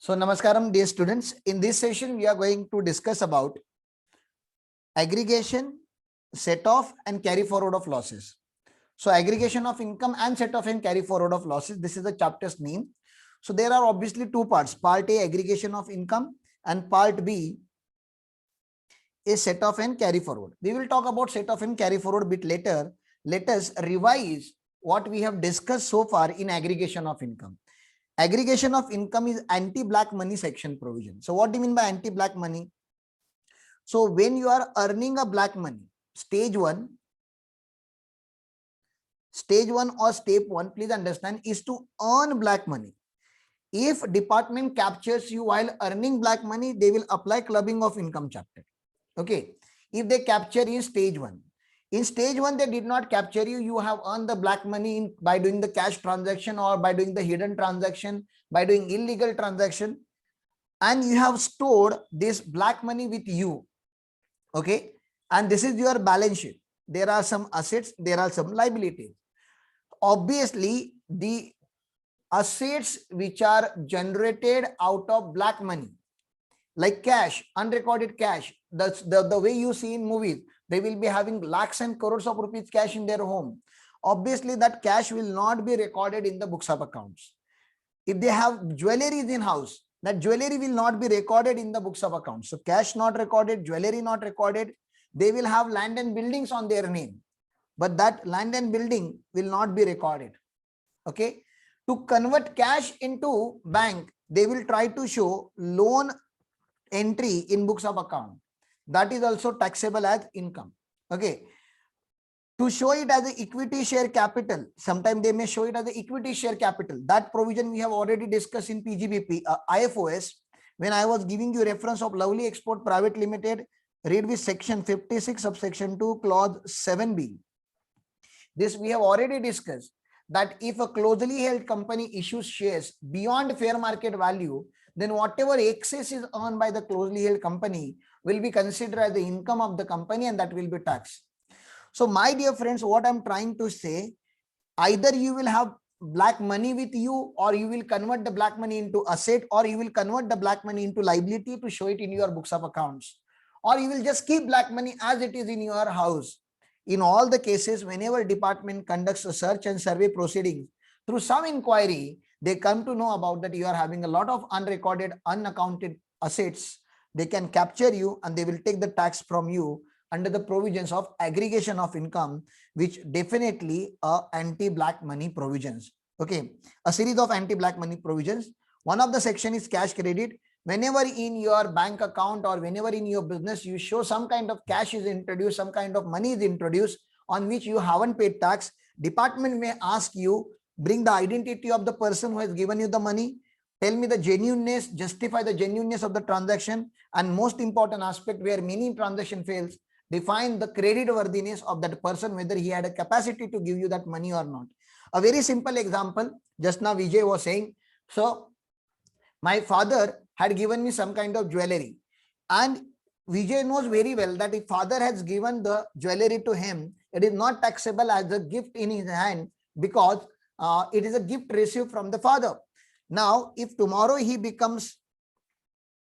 So Namaskaram dear students, in this session we are going to discuss about aggregation, set off and carry forward of losses. So aggregation of income and set off and carry forward of losses, this is the chapter's name. So there are obviously two parts, part A aggregation of income and part B is set off and carry forward. We will talk about set off and carry forward a bit later. Let us revise what we have discussed so far in aggregation of income. Aggregation of income is anti-black money section provision. So what do you mean by anti-black money? So when you are earning a black money, stage one or step one, please understand, is to earn black money. If department captures you while earning black money, they will apply clubbing of income chapter. Okay. If they capture in stage one, in stage one, they did not capture you. You have earned the black money by doing the cash transaction or by doing the hidden transaction, by doing illegal transaction, and you have stored this black money with you. Okay. And this is your balance sheet. There are some assets, there are some liabilities. Obviously, the assets which are generated out of black money, like cash, unrecorded cash, that's the way you see in movies, they will be having lakhs and crores of rupees cash in their home. Obviously, that cash will not be recorded in the books of accounts. If they have jewelry in house, that jewelry will not be recorded in the books of accounts. So cash not recorded, jewelry not recorded. They will have land and buildings on their name, but that land and building will not be recorded. Okay. To convert cash into bank, they will try to show loan entry in books of account. That is also taxable as income. Okay. To show it as an equity share capital, sometimes they may show it as an equity share capital. That provision we have already discussed in PGBP, IFOS. When I was giving you reference of Lovely Export Private Limited, read with section 56 subsection 2 clause 7b. This we have already discussed, that if a closely held company issues shares beyond fair market value, then whatever excess is earned by the closely held company will be considered as the income of the company and that will be taxed. So my dear friends, what I'm trying to say, either you will have black money with you, or you will convert the black money into asset, or you will convert the black money into liability to show it in your books of accounts, or you will just keep black money as it is in your house. In all the cases, whenever department conducts a search and survey proceedings, through some inquiry, they come to know about that you are having a lot of unrecorded, unaccounted assets. They can capture you and they will take the tax from you under the provisions of aggregation of income, which definitely are anti-black money provisions. Okay, a series of anti-black money provisions. One of the section is cash credit. Whenever in your bank account or whenever in your business you show some kind of cash is introduced, some kind of money is introduced on which you haven't paid tax, department may ask you, bring the identity of the person who has given you the money, tell me the genuineness, justify the genuineness of the transaction, and most important aspect where many transaction fails, define the credit worthiness of that person, whether he had a capacity to give you that money or not. A very simple example, just now Vijay was saying, so my father had given me some kind of jewelry, and Vijay knows very well that if father has given the jewelry to him, it is not taxable as a gift in his hand, because it is a gift received from the father. Now, if tomorrow he becomes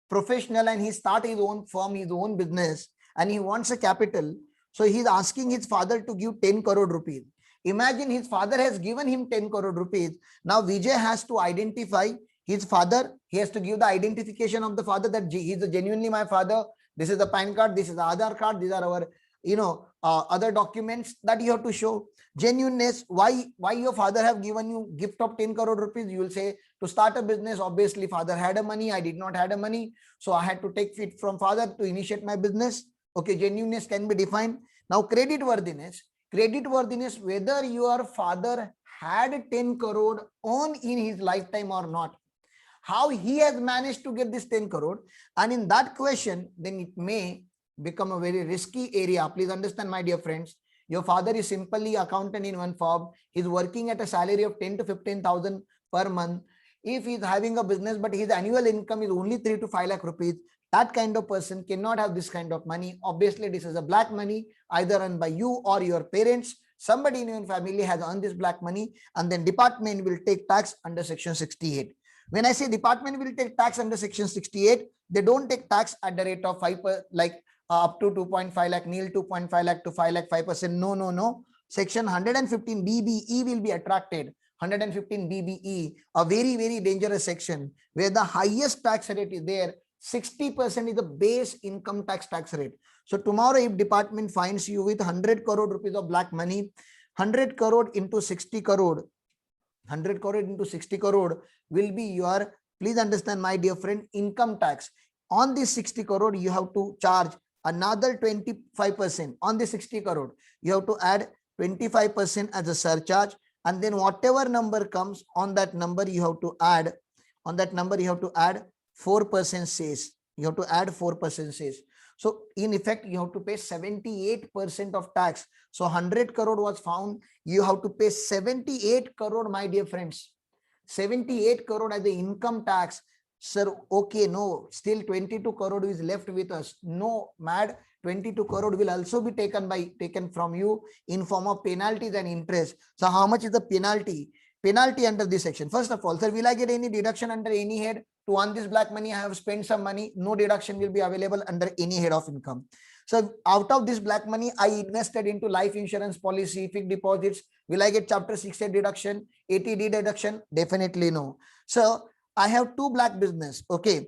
professional and he starts his own firm, his own business, and he wants a capital, so he is asking his father to give 10 crore rupees. Imagine his father has given him 10 crore rupees. Now Vijay has to identify his father. He has to give the identification of the father that he is genuinely my father. This is the PAN card, this is the Aadhaar card, these are our other documents that you have to show. Genuineness, why your father have given you gift of 10 crore rupees? You will say, to start a business, obviously father had a money, I did not had a money, so I had to take it from father to initiate my business. Okay, genuineness can be defined. Now credit worthiness, whether your father had 10 crore on in his lifetime or not, how he has managed to get this 10 crore, and in that question, then it may become a very risky area. Please understand, my dear friends, your father is simply accountant in one firm. He's working at a salary of 10 to 15,000 per month. If he's having a business, but his annual income is only 3 to 5 lakh rupees, that kind of person cannot have this kind of money. Obviously, this is a black money, either earned by you or your parents. Somebody in your family has earned this black money, and then department will take tax under section 68. When I say department will take tax under section 68, they don't take tax at the rate of 5 like up to 2.5 lakh, nil 2.5 lakh to 5 lakh 5%. No, no, no. Section 115 BBE will be attracted. 115 BBE, a very, very dangerous section where the highest tax rate is there. 60% is the base income tax rate. So tomorrow, if department finds you with 100 crore rupees of black money, 100 crore into 60 crore, 100 crore into 60 crore will be your, please understand my dear friend, income tax. On this 60 crore, you have to charge another 25%. On the 60 crore, you have to add 25% as a surcharge. And then whatever number comes on that number, you have to add, on that number, you have to add 4% cess. You have to add 4% cess. So in effect, you have to pay 78% of tax. So 100 crore was found. You have to pay 78 crore, my dear friends. 78 crore as the income tax. Sir, okay, no, still 22 crore is left with us. No, mad, 22 crore will also be taken from you in form of penalties and interest. So how much is the penalty? Penalty under this section. First of all, sir, will I get any deduction under any head? To earn this black money, I have spent some money. No deduction will be available under any head of income. So out of this black money, I invested into life insurance policy, fixed deposits. Will I get chapter 6A deduction, 80D deduction? Definitely no. So I have two black business. Okay.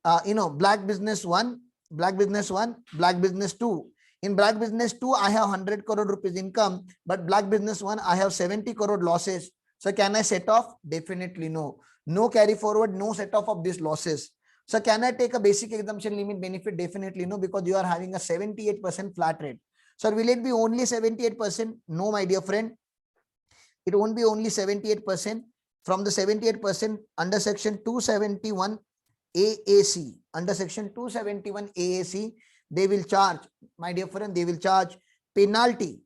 Black business one, black business one, black business two. In black business two, I have 100 crore rupees income, but black business one, I have 70 crore losses. So can I set off? Definitely no. No carry forward, no set off of these losses. So can I take a basic exemption limit benefit? Definitely no, because you are having a 78% flat rate. So will it be only 78%? No, my dear friend. It won't be only 78%. From the 78% under section 271 AAC, under section 271 AAC, they will charge, my dear friend, they will charge penalty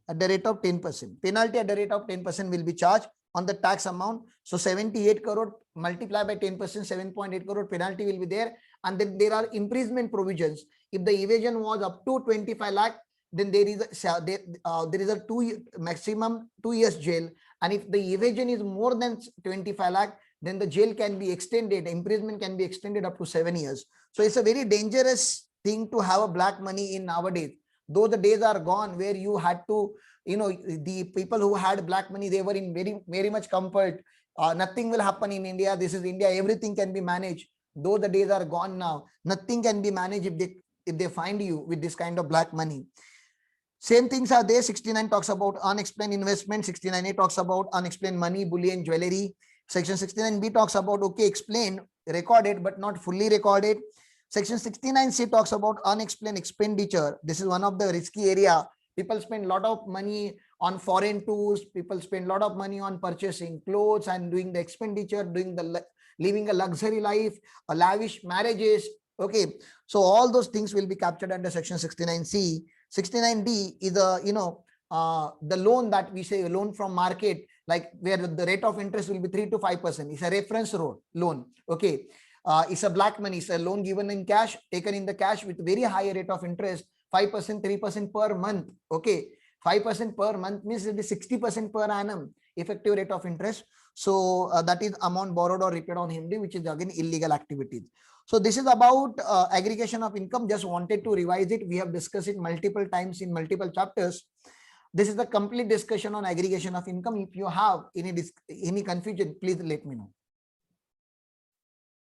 at the rate of 10%. Penalty at the rate of 10% will be charged on the tax amount. So 78 crore multiplied by 10%, 7.8 crore penalty will be there. And then there are imprisonment provisions. If the evasion was up to 25 lakh, then there is a maximum 2 years jail. And if the evasion is more than 25 lakh, then the jail can be extended, imprisonment can be extended up to 7 years. So it's a very dangerous thing to have a black money in nowadays. Though the days are gone where you had to, the people who had black money, they were in very, very much comfort. Nothing will happen in India. This is India. Everything can be managed. Though the days are gone now, nothing can be managed if they find you with this kind of black money. Same things are there. 69 talks about unexplained investment. 69A talks about unexplained money, bullion, jewelry. Section 69B talks about, okay, explain, recorded, but not fully recorded. Section 69C talks about unexplained expenditure. This is one of the risky area. People spend a lot of money on foreign tours. People spend a lot of money on purchasing clothes and doing the expenditure, living a luxury life, a lavish marriages. Okay. So all those things will be captured under section 69C. 69D is the loan that we say, a loan from market, like where the rate of interest will be 3 to 5%. It's a reference loan. Okay. It's a black money. It's a loan given in cash, taken in the cash with very high rate of interest, 5%, 3% per month. Okay. 5% per month means it is 60% per annum effective rate of interest. So that is amount borrowed or repaid on him, which is again illegal activities. So this is about aggregation of income. Just wanted to revise it. We have discussed it multiple times in multiple chapters. This is the complete discussion on aggregation of income. If you have any confusion, please let me know.